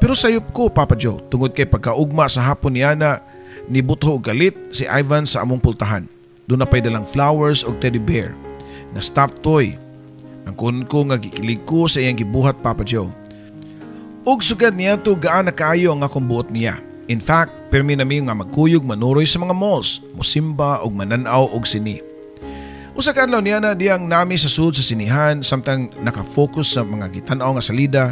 Pero sayop ko, Papa Joe, tungod kay pagkaugma sa hapon niya na nibutho og galit si Ivan sa among pultahan. Doon na pa'y dalang flowers o teddy bear na stuffed toy. Ang kunon ko nga gikilig ko sa iyang gibuhat, Papa Joe. Og sugad niya to gaan na kayo ang akong buot niya. In fact, permi nami nga magkuyog manuroy sa mga malls, musimba og mananaw og sini. Usa ka adlaw niya na diyang nami sa sud sa sinihan samtang nakafocus sa mga gitanaw nga salida.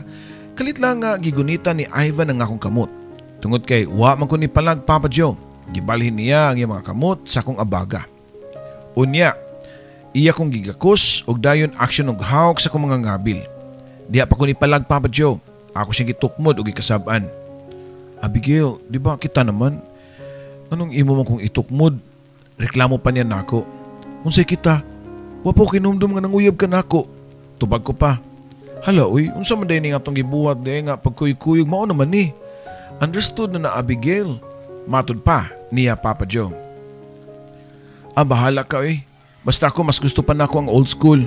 Kalit lang nga gigunita ni Ivan ang akong kamot. Tungod kay wa man ko ni palag Papa Joe. Gibalhin niya ang iyang mga kamot sa akong abaga. Unya, iya kong gigakos og dayon action og hawk sa akong mga ngabil. Diha pa ko ni palag Papa Joe. Ako siyang gitukmod o gikasab-an. Abigail, di ba kita naman? Anong imo man kong itukmod? Reklamo pa niya nako. Unsay kita? Wapo kinumdum nga nanguyab ka nako. Tubag ko pa. Hala, uy, unsa man day ni nga itong gibuhat day nga pagkuyog-kuyog mao naman ni. Understood na Abigail. Matud pa niya Papa Joe. Bahala ka eh. Basta ako mas gusto pa na ako ang old school.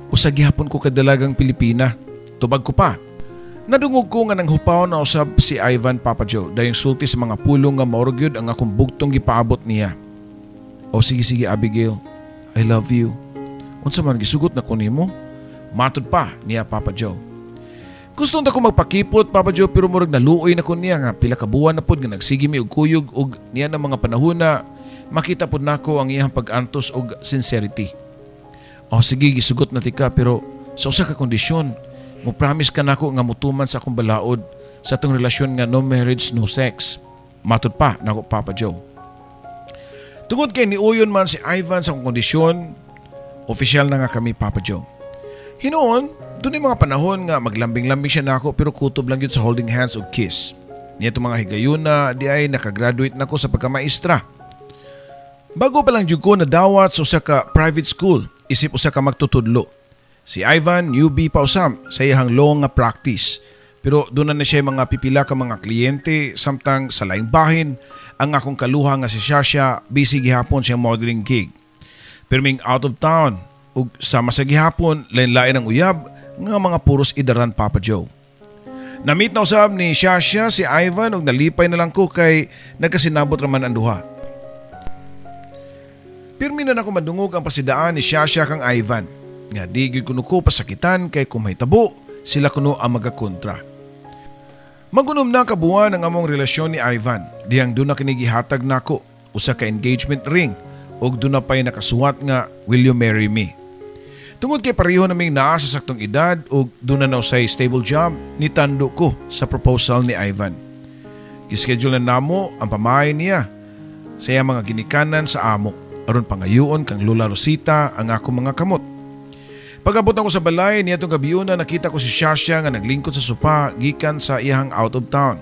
Usag gihapon ko kadalagang Pilipina. Tubag ko pa. Nadungog ko nga nang hupaw na usab si Ivan Papa Joe dayong sulti sa mga pulong nga maoryod ang akong bugtong gipaabot niya. Sige Abigail, I love you. Unsa man gisugot na ko nimo? Matud pa niya Papa Joe. Gusto na ko magpakipot Papa Joe pero murag naluoy na ko niya nga pila ka buwan na pod nga nagsige mi og kuyog og niya na mga panahon na makita pod nako ang iyang pag-antos og sincerity. Sige gisugot na tika pero sa usa ka kondisyon, mo promise ka nako nga mutuman sa akong balaod sa atong relasyon nga no marriage no sex. Matud pa nako Papa Joe. Tungod kay niuyon man si Ivan sa akong kondisyon, opisyal na nga kami Papa Joe. Hinoon, doon yung mga panahon nga maglambing-lambing siya nako pero kutob lang yun sa holding hands o kiss. Niya itong mga higayon na di ay nakagraduate na ko sa pagkamaestra. Bago pa lang ko na dawat sa usa ka private school, isip usa ka magtutudlo. Si Ivan, newbie pa usam sa iyang law nga practice. Pero doon na siya mga pipila ka mga kliyente samtang sa laing bahin ang akong kaluha nga si Shasha busy gihapon siyang modeling gig. Pero ming out of town ug sama sa gihapon lain-lain ang uyab nga mga puros idaran Papa Joe. Namit na usab ni Shasha si Ivan ug nalipay na lang ko kay nagkasinabot raman ang duha. Pirmi na nako madungog ang pasidaan ni Shasha kang Ivan nga di gyud kuno ko pasakitan kay kung mahitabo sila kuno ang magakontra. Magunom na kabuan ang among relasyon ni Ivan dihang doon na kinigihatag nako usa ka engagement ring ug doon na pay nakasuwat nga will you marry me. Tungod kay pareho naming naa sa saktong edad ug doon na usay stable job, nitando ko sa proposal ni Ivan. Gischedule na namo ang pamahay niya sa iyang mga ginikanan sa amo aron pangayoon kang Lola Rosita ang ako mga kamot. Pag-abot ako sa balay niya itong gabiyon na nakita ko si Shasha nga naglingkod sa sopa gikan sa iyang out of town.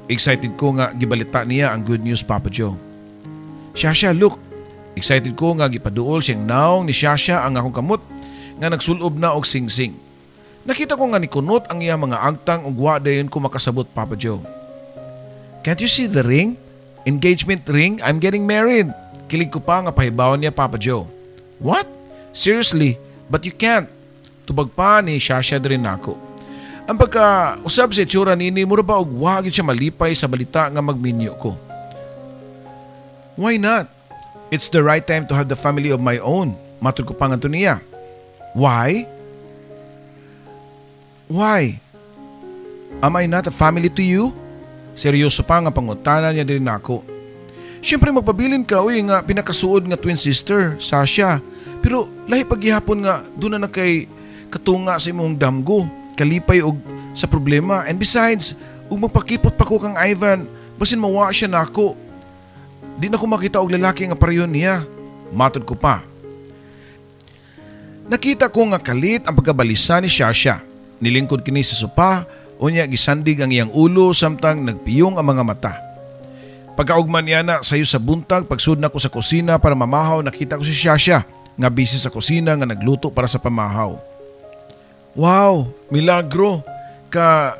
Excited ko nga gibalita niya ang good news Papa Joe. Shasha, look! Excited ko nga gipaduol siyang naong ni Shasha ang akong kamot nga nagsulob na og singsing. Nakita ko nga nikunot ang iyang mga agtang ug wa dayon ko makasabot Papa Joe. Can't you see the ring? Engagement ring? I'm getting married. Kilig ko pa nga pahibawan niya Papa Joe. What? Seriously? But you can't. Tubag pa ni Shasha din ako. Ang pagka-usab sa itsura nini, mura ba og wa gyud siya malipay sa balita nga magminyo ko. Why not? It's the right time to have the family of my own. Matud ko pa nga niya. Why? Why? Am I not a family to you? Seryoso pa nga pangutana niya din ako. Siyempre magpabilin ka nga pinakasuod nga twin sister, Sasha. Pero lahi paghihapon nga doon na kay katunga sa imong damgo, kalipay og sa problema. And besides, ug magpakipot pa ko kang Ivan, basin mawa siya nako. Di na ko makita og lalaki nga pareho niya. Matud ko pa. Nakita ko nga kalit ang pagkabalisa ni Shasha. Nilingkod kini sa sopa, unya gisandig ang iyang ulo samtang nagpiyong ang mga mata. Pagkaugman niya na sayo sa buntag, pagsud na ko sa kusina para mamahaw, nakita ko si Shasha nga busy sa kusina nga nagluto para sa pamahaw. Wow, milagro!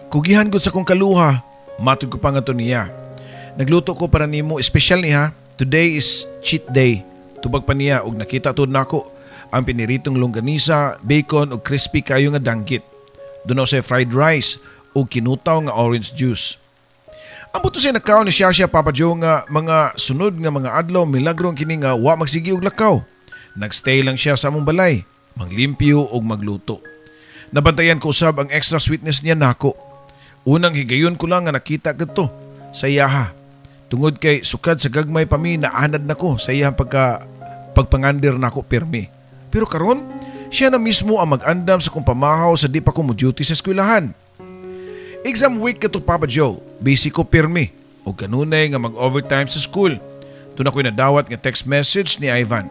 Kugihan gud sa kong kaluha. Matud ko pa nga to niya. Nagluto ko para nimo, espesyal niya. Today is cheat day. Tubag pa niya og nakita tud nako ang piniritong longganisa, bacon o crispy kayo nga danggit. Doon sa fried rice o kinutaw nga orange juice. Ang buto siya nakaw ni Shasha Papa Joe nga mga sunod nga mga adlaw milagro ang kini nga wa magsigi og lakaw. Nagstay lang siya sa among balay, manglimpyo og magluto. Nabantayan ko usab ang extra sweetness niya nako. Unang higayon ko lang nga nakita kadto sa iyaha. Tungod kay sukad sa gagmay pa mi naanad nako sa iyang pagpangandir nako pirmi. Pero karon, siya na mismo ang mag-andam sa kong pamahaw sa di pa ko mo-duty sa eskwelahan. Exam week kato Papa Joe, busy ko pirmi o kanunay nga mag-overtime sa school. Doon ako'y nadawat nga text message ni Ivan.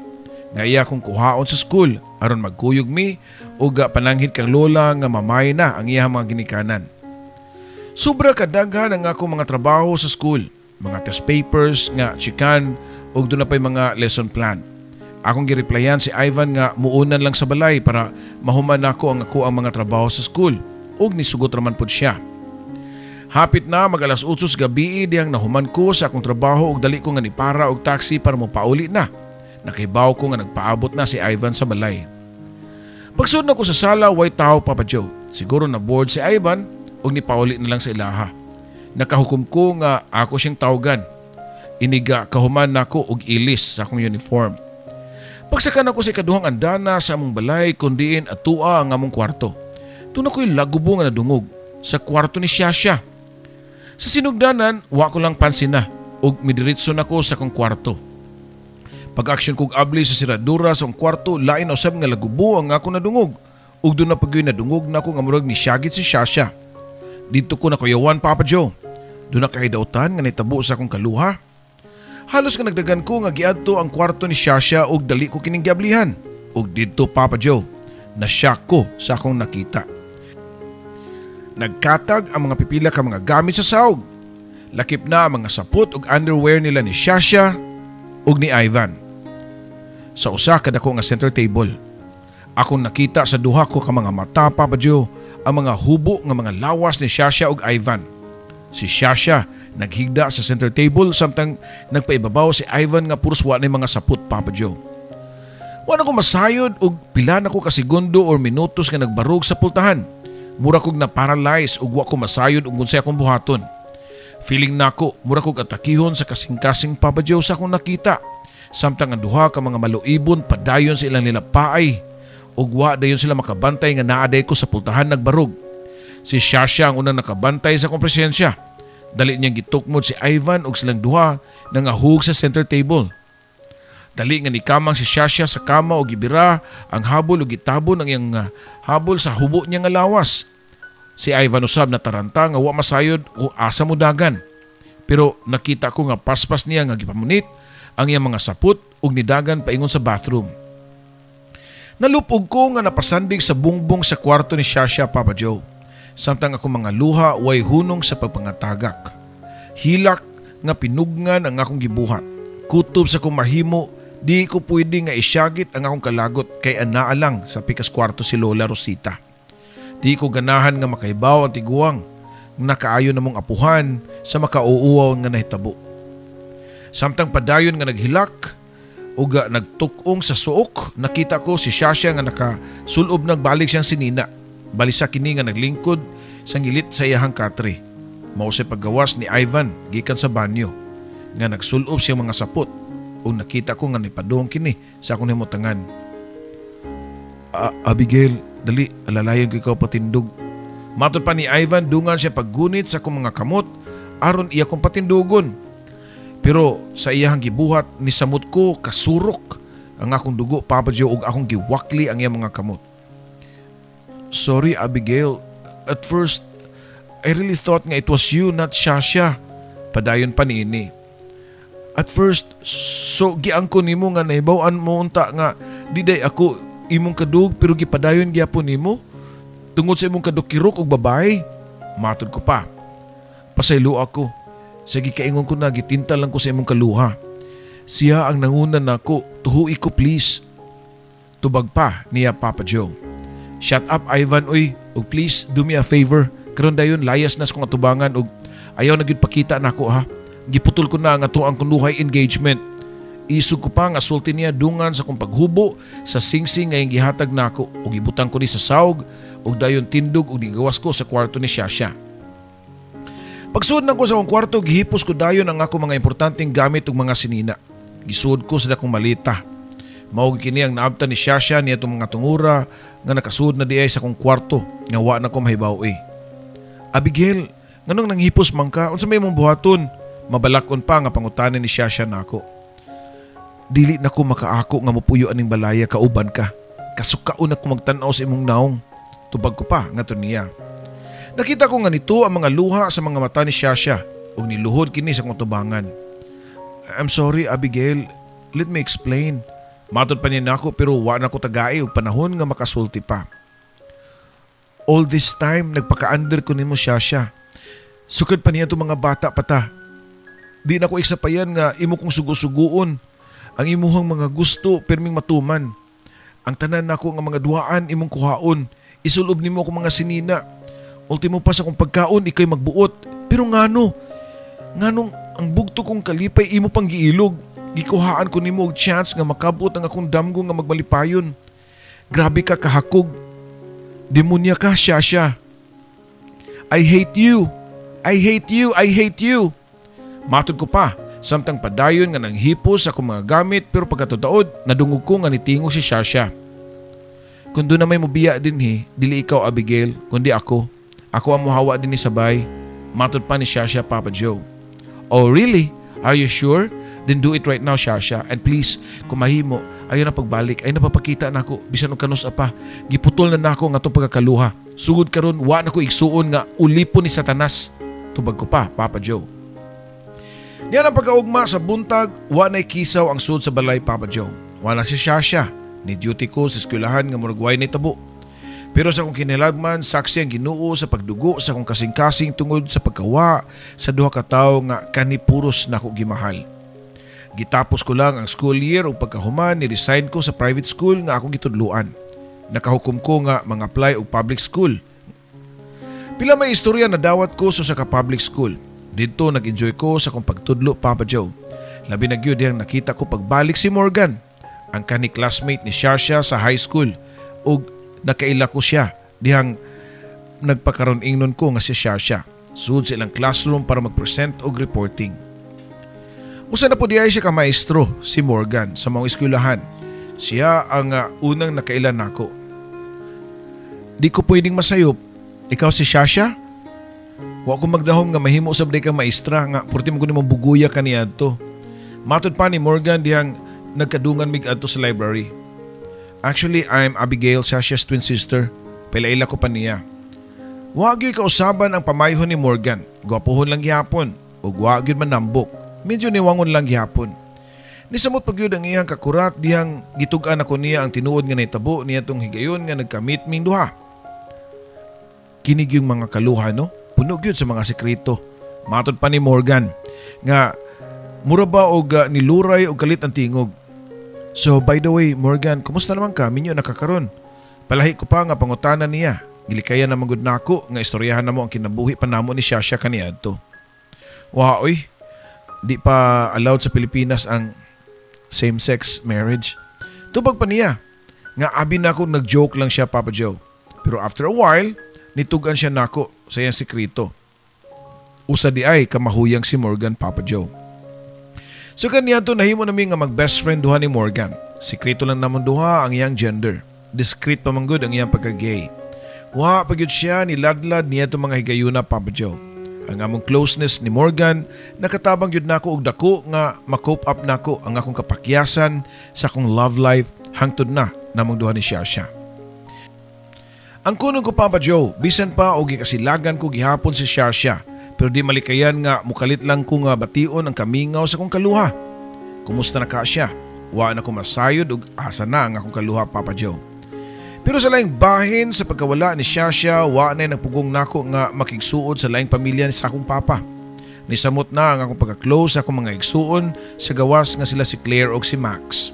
Nga iya kong kuhaon sa school aron magkuyog mi o pananghit kang lola nga mamay na ang iyang mga ginikanan. Sobra kadaghan ang akong mga trabaho sa school, mga test papers nga chikan o doon na pa'y mga lesson plan. Akong gireplyan si Ivan nga muunan lang sa balay para mahuman ako ang mga trabaho sa school ug nisugot raman pud siya. Hapit na mag alas 8 gabi diyang nahuman ko sa akong trabaho ug dali ko nga nipara og taxi para mo pauli na. Nakibaw ko nga nagpaabot na si Ivan sa balay. Pagsud na ko sa sala, way tao Papa Joe. Siguro na bored si Ivan ug nipauli na lang sa ilaha. Nakahukom ko nga ako siyang tawagan. Iniga kahuman nako og ilis sa akong uniform. Pagsakan ako sa ikaduhang andana sa among balay kundiin atua ang among kwarto. Doon ako'y lagubo nga nadungog sa kwarto ni Shasha. Sa sinugdanan, wa ko lang pansin na ug midiretso nako sa akong kwarto. Pag-aksyon kog abli sa siradura sa akong kwarto, lain usab nga lagubo ang ako nadungog ug doon na pagyoy nadungog nako nga murag ni Shagit si Shasha. Dito ko nakuyawan Papa Joe. Doon na kahidautan nga nitabo sa akong kaluha. Halos nga nagdagan ko nga giadto ang kwarto ni Shasha ug dali ko kining giablihan. Ug dito Papa Joe, na-shock ko sa akong nakita. Nagkatag ang mga pipila ka mga gamit sa sahog. Lakip na ang mga sapot ug underwear nila ni Shasha ug ni Ivan. Sa usa kadako nga center table. Akong nakita sa duha ko ka mga mata Papa Joe ang mga hubo nga mga lawas ni Shasha ug Ivan. Si Shasha naghigda sa center table samtang nagpaibabaw si Ivan nga puros wa ni mga sapot Papa Joe. Wa na ko masayod ug pila na ko ka segundo or minutos nga nagbarog sa pultahan. Mura kog na-paralyze ug wa ko masayod ug unsay akong buhaton. Feeling nako mura kog atakihon sa kasing-kasing Papa Joe sa akong nakita. Samtang ang duha ka mga maluibon padayon sa ilang nilapaay ug wa dayon sila makabantay nga naaday ko sa pultahan nagbarog. Si Shasha ang unang nakabantay sa akong presensya. Dali niyang gitukmod si Ivan ug silang duha nangahug sa center table. Dali nga nikamang si Shasha sa kama o gibira ang habol o gitabon ang iyang habol sa hubo niya nga lawas. Si Ivan usab na taranta nga wa masayod o asa mo dagan. Pero nakita ko nga paspas niya nga gipamunit ang iyang mga sapot ug nidagan paingon sa bathroom. Nalupog ko nga napasandig sa bungbong sa kwarto ni Shasha Papa Joe. Samtang ako mga luha way hunong sa pagpangatagak. Hilak nga pinugnan ang akong gibuhat. Kutob sa kong mahimo. Di ko pwede nga isyagit ang akong kalagot kay anaa lang sa pikas kwarto si Lola Rosita. Di ko ganahan nga makaibaw ang tiguang nakaayon na mong apuhan sa makauuwaw nga nahitabo. Samtang padayon nga naghilak o nagtukong sa suok, nakita ko si Shasha nga nakasulob nagbalik siyang sinina. Balisa kini nga naglingkod sa ngilit sa iyahang katre. Mao sa paggawas ni Ivan gikan sa banyo nga nagsulob siyang mga sapot. O nakita ko nga nipadong kini sa akong himutangan. Abigail, dali, alalayan ko ikaw patindog. Matod pa ni Ivan, dungan siya paggunit sa akong mga kamot aron iya kong patindugon. Pero sa iyahang gibuhat, nisamot ko kasurok ang akong dugo Papa Joe ug akong giwakli ang iyang mga kamot. Sorry Abigail, at first, I really thought nga it was you, not Shasha. Padayon pa niini. At first, so giangko nimo nga nahibaw-an mo unta nga di day ako imong kadug pero gipadayon gyapon nimo tungod sa imong kadukirok og babae. Matod ko pa. Pasaylo ako. Sige kaingon ko na gitinta lang ko sa imong kaluha. Siya ang nangunan nako, tuhui ko please. Tubag pa niya Papa Joe. Shut up Ivan oy, ug please do me a favor. Karon dayon layas nas kong atubangan ug ayaw na gyud pakita nako ha. Giputol ko na ang ato ang kunuhay engagement. Isug ko pa nga sulti niya dungan sa kong paghubo sa singsing ngayong gihatag nako ug ibutang ko ni sa sawg ug dayon tindog ug nigawas ko sa kwarto ni Shasha. Pagsuod na ko sa akong kwarto, gihipos ko dayon ang ako mga importanteng gamit ug mga sinina. Gisuod ko sa dakong malita. Mao kini ang naabtan ni Shasha niya itong mga tungura nga nakasuod na diay sa akong kwarto nga wa na ko mahibaw Abigail, nganong nanghipos man ka? Unsa may mong buhaton? Mabalakon pa nga pangutanan ni Shasha nako. Dili na ko makaako nga mupuyo aning balaya kauban ka. Kasukaon ako magtanaw sa imong naong. Tubag ko pa nga to niya. Nakita ko nga nito ang mga luha sa mga mata ni Shasha ug niluhod kini sa kong tubangan. I'm sorry Abigail, let me explain. Matod pa niya nako pero wa na ko tagai og panahon nga makasulti pa. All this time nagpaka-under ko nimo Shasha. Sukad pa niya itong mga bata pata. Di na ko iksapayan nga imo kong sugo-suguon ang imuhang mga gusto perming matuman. Ang tanan nako nga mga duaan imong kuhaon, isulob nimo ako mga sinina. Ultimo pa sa kong pagkaon ikay magbuot, Pero ngano ang bugto kong kalipay imo pang giilog. Gikuhaan ko nimo og chance nga makabot ang akong damgo nga magmalipayon. Grabe ka kahakog. Demonya ka, Shasha. I hate you. I hate you. I hate you. Matod ko pa, samtang padayon nga nanghipos ako mga gamit pero pagkatudaod, nadungog ko nga nitingog si Shasha. Kung doon na may mubiya din dili ikaw Abigail, kundi ako. Ako ang muhawa din ni sabay. Matod pa ni Shasha, Papa Joe. Oh really? Are you sure? Then do it right now, Shasha. And please, kung mahimo, ayaw na pagbalik. Ay napapakita na ako. Bisan og kanus apa. Giputol na nako nga itong pagkakaluha. Sugod karon wa na ko igsuon nga ulipon ni Satanas. Tubag ko pa, Papa Joe. Diyan ang pagkaugma sa buntag, wa na'y kisaw ang sud sa balay, Papa Joe. Wa na si Shasha. Ni duty ko sa eskwelahan nga muragway na tabo. Pero sa akong kinilagman, saksi ang Ginoo sa pagdugo sa akong kasing-kasing tungod sa pagkawa sa duha ka tawo nga kanipuros na ako gimahal. Gitapos ko lang ang school year o pagkahuman ni-resign ko sa private school nga akong gitudluan. Nakahukom ko nga mag-apply og public school. Pila may istorya na dawat ko sa ka-public school. Dito nag-enjoy ko sa akong pagtudlo, Papa Joe. Labi na gyud diyang nakita ko pagbalik si Morgan, ang kani classmate ni Shasha sa high school, ug nakaila ko siya dihang nagpakaron ingnon ko nga si Shasha. Sud sa ilang classroom para mag-present og reporting. Usa na po diay siya ka maestro, si Morgan, sa mga eskwelahan. Siya ang unang nakailan nako. Di ko pwedeng masayop. Ikaw si Shasha? Wa ko magdahom nga mahimo usab day ka maestra nga purti mo kuno buguya kaniadto. Matod pa ni Morgan dihang nagkadungan mig adto sa library. Actually, I'm Abigail, Shasha's twin sister. Pailaila ko pa niya. Wa gyud kausaban ang pamayhon ni Morgan. Gwapohon lang gihapon ug wa gyud manambok. Medyo niwangon lang gihapon. Nisamot pagyud ang iyang kakurat dihang gitug-an ako niya ang tinuod nga nahitabo niya tong higayon nga nagkamit ming duha. Kinig yung mga kaluha no? Puno gyud sa mga sekreto. Matod pa ni Morgan nga mura ba og niluray og kalit ang tingog. So by the way, Morgan, kumusta naman ka? Minyo nakakaron. Palahi ko pa nga pangutanan niya. Gilikayan na magud nako nga istoryahan namo ang kinabuhi pa namo ni Shasha kaniadto. Wa oy. Di pa allowed sa Pilipinas ang same-sex marriage. Tubag pa niya. Nga abi na ako nag-joke lang siya, Papa Joe. Pero after a while, nitugan siya nako sa iyang sekreto. Usa di ay kamahuyang si Morgan, Papa Joe. So kaniya to nahimo nami nga mag-best friend duha ni Morgan. Sekreto lang namon duha ang iyang gender. Discreet pa man gud ang iyang pagka-gay. Wa pagyud siya niladlad niya to mga higayuna, Papa Joe. Ang among closeness ni Morgan, nakatabang yun nako og dako nga ma-cope up nako ang akong kapakyasan sa akong love life hangtod na namong duha ni Shasha. Ang kunong ko, Papa Joe, bisan pa og gikasilagan ko gihapon si Shasha, pero di malikayan nga mukalit lang ko nga bation ang kamingaw sa akong kaluha. Kumusta na ka siya? Wa na ko masayod og asa na ang akong kaluha, Papa Joe. Pero sa laing bahin sa pagkawala ni Shasha, wa na nagpugong nako nga makigsuod sa laing pamilya sa akong papa. Nisamot na ang akong pagka-close sa akong mga igsuon sa gawas nga sila si Claire o si Max.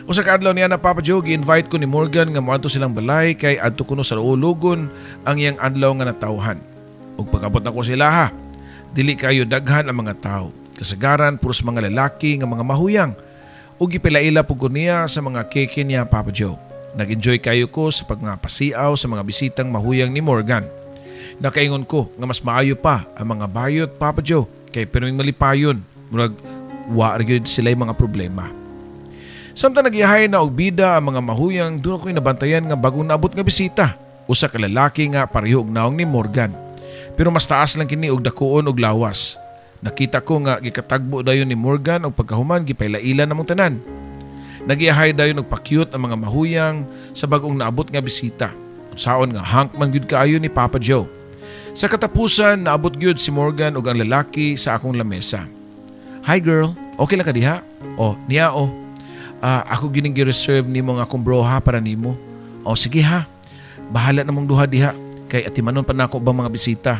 O sa kaadlaw niya na, Papa Joe, gi-invite ko ni Morgan nga moadto silang balay kay adto kuno sa ulogon ang iyang adlaw nga natawhan. Og pagabot na ko sila ha, dili kayo daghan ang mga tao. Kasagaran puros mga lalaki nga mga mahuyang. O gipilaila pug ko niya sa mga keke niya, Papa Joe. Nag-enjoy kayo ko sa pagpasiaw sa mga bisitang mahuyang ni Morgan. Nakaingon ko nga mas maayo pa ang mga bayot, Papa Joe, kay pero malipayon. Murag wa gyud sila mga problema. Samtang nagyahay na og bida ang mga mahuyang, doon ako'y nabantayan nga bagong naabot nga bisita. Usa ka lalaki nga pareho og naong ni Morgan. Pero mas taas lang kini og dakuon og lawas. Nakita ko nga gikatagbo dayon ni Morgan og pagkahuman gipailaila namong tanan. Nagiyahay dayon og pa-cute ang mga mahuyang sa bagong naabot nga bisita. Unsaon nga hank man gyud kaayo ni Papa Joe. Sa katapusan naabot gyud si Morgan ug ang lalaki sa akong lamesa. Hi girl, okay lang ka diha? Oh, niya oh. Ako gining gi-reserve nimo nga akong bro ha para nimo. Oh sige ha. Bahala namong duha diha kay atimanon pa nako bang mga bisita.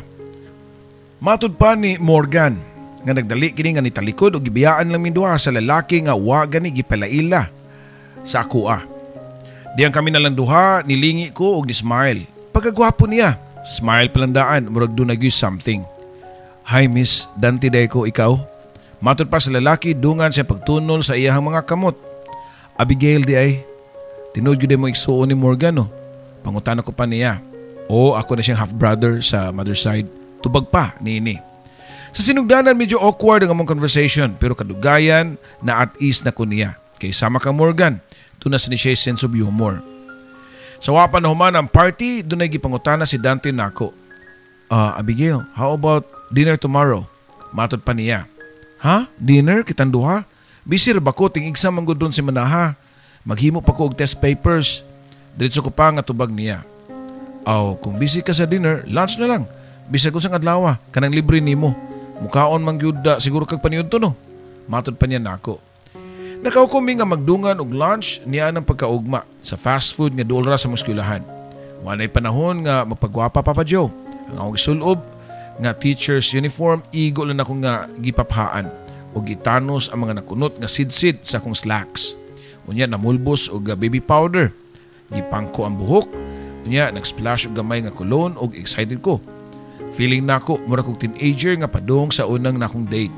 Matud pa ni Morgan nga nagdali kini nga nitalikod og gibiyaan lang min duha sa lalaki nga wa gani gipalaila sa akoa. Diyan kami nalang duha, nilingi ko og ni-smile. Pagkagwapo niya, smile palandaan, murag doon nagyoy something. Hi Miss Dante Deco, ikaw? Matod pa sa lalaki, dungan siya pagtunol sa iyahang mga kamot. Abigail di ay. Tinood yun mo igsuon ni Morgan, no? Pangutan ko pa niya. O ako na siyang half-brother sa mother's side. Tubag pa, nini. Sa sinugdanan, medyo awkward ang among conversation, pero kadugayan na at ease na ko niya. Kay sama ka Morgan, doon na siya sense of humor. Sa wapan na human ang party, doon ay gipangutana si Dante nako. Abigail, how about dinner tomorrow? Matod pa niya. Ha? Dinner? Kitang duha? Busy ra ba ko? Ting-igsa manggod doon si Manaha. Maghimo pa ko og test papers. Diretso ko pa nga tubag niya. Kung busy ka sa dinner, lunch na lang. Bisag ko sang adlaw, kanang libre nimo. Mukaon man gyud siguro kag paniud to no. Matod pa niya nako. Nakaukomi nga magdungan og lunch niya ng pagkaugma sa fast food nga duol ra sa muskwelahan. Wanay panahon nga magpagwapa Papa Joe. Ang akong isulob nga teacher's uniform, igo lang ako nga gipaphaan o gitanos ang mga nakunot nga sidsid sa akong slacks. Unya namulbos og baby powder. Gipangko ang buhok. Unya nagsplash og gamay nga cologne og excited ko. Feeling nako mura kog teenager nga padung sa unang nakong date.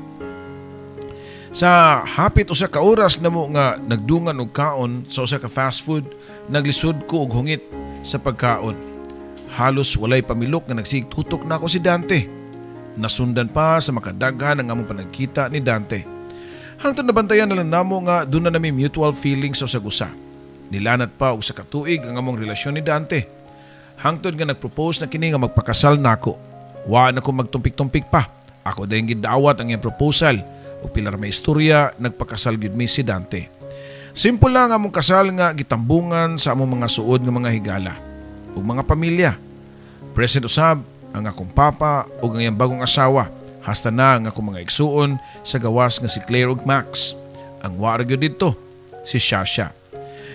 Sa hapit usa ka oras na mo nga nagdungan og kaon sa usa ka fast food, naglisod ko og hungit sa pagkaon. Halos walay pamilok nga nagsigtutok na ako si Dante. Nasundan pa sa makadaghan ang among panagkita ni Dante. Hangtod nabantayan na lang namo nga doon na nami mutual feelings sa usag-usa. Nilanat pa og sa katuig ang among relasyon ni Dante. Hangtod nga nagpropose na kini nga magpakasal nako. Wa na ko magtumpik-tumpik pa. Ako dayon gidawat ang iyang proposal. O pilar may istorya, nagpakasal gyud mi si Dante. Simple lang among kasal nga gitambungan sa among mga suod nga mga higala ug mga pamilya. Present usab ang akong papa ug ang iyang bagong asawa, hasta na ang akong mga igsuon sa gawas nga si Claire ug Max. Ang wara gyud didto, si Shasha.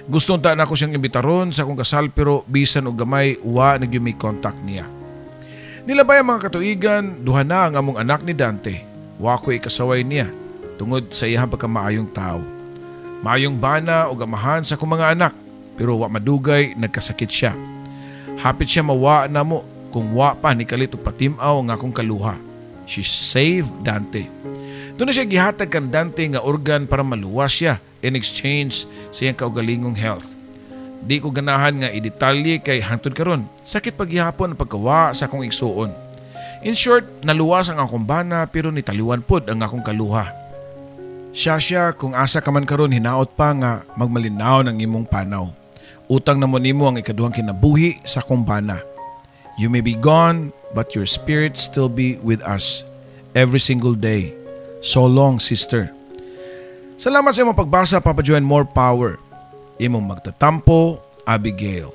Gusto ta na ako siyang imbitaron sa akong kasal pero bisan og gamay wa nagyud may contact niya. Nilabay ang mga katuigan, duha na ang among anak ni Dante. Wa ko ikasaway niya tungod sa iyang pagkamaayong tao. Maayong bana o gamahan sa akong mga anak pero wa madugay nagkasakit siya. Hapit siya mawa na mo kung wa pa ni kalit og patimaw ang akong kaluha. She saved Dante. Doon na siya gihatag kan Dante nga organ para maluwas siya in exchange sa iyang kaugalingong health. Di ko ganahan nga idetalye kay hangtod karon sakit paghihapon ang pagkawa sa akong igsuon. In short, naluwas ang akong bana pero nitaliwan pod ang akong kaluha. Shasha, kung asa ka man karon hinaot pa nga magmalinaw ng imong panaw. Utang na mo nimo ang ikaduhang kinabuhi sa akong bana. You may be gone, but your spirit still be with us every single day. So long, sister. Salamat sa imong pagbasa, Papa Joe, and more power. Imong magtatampo, Abigail.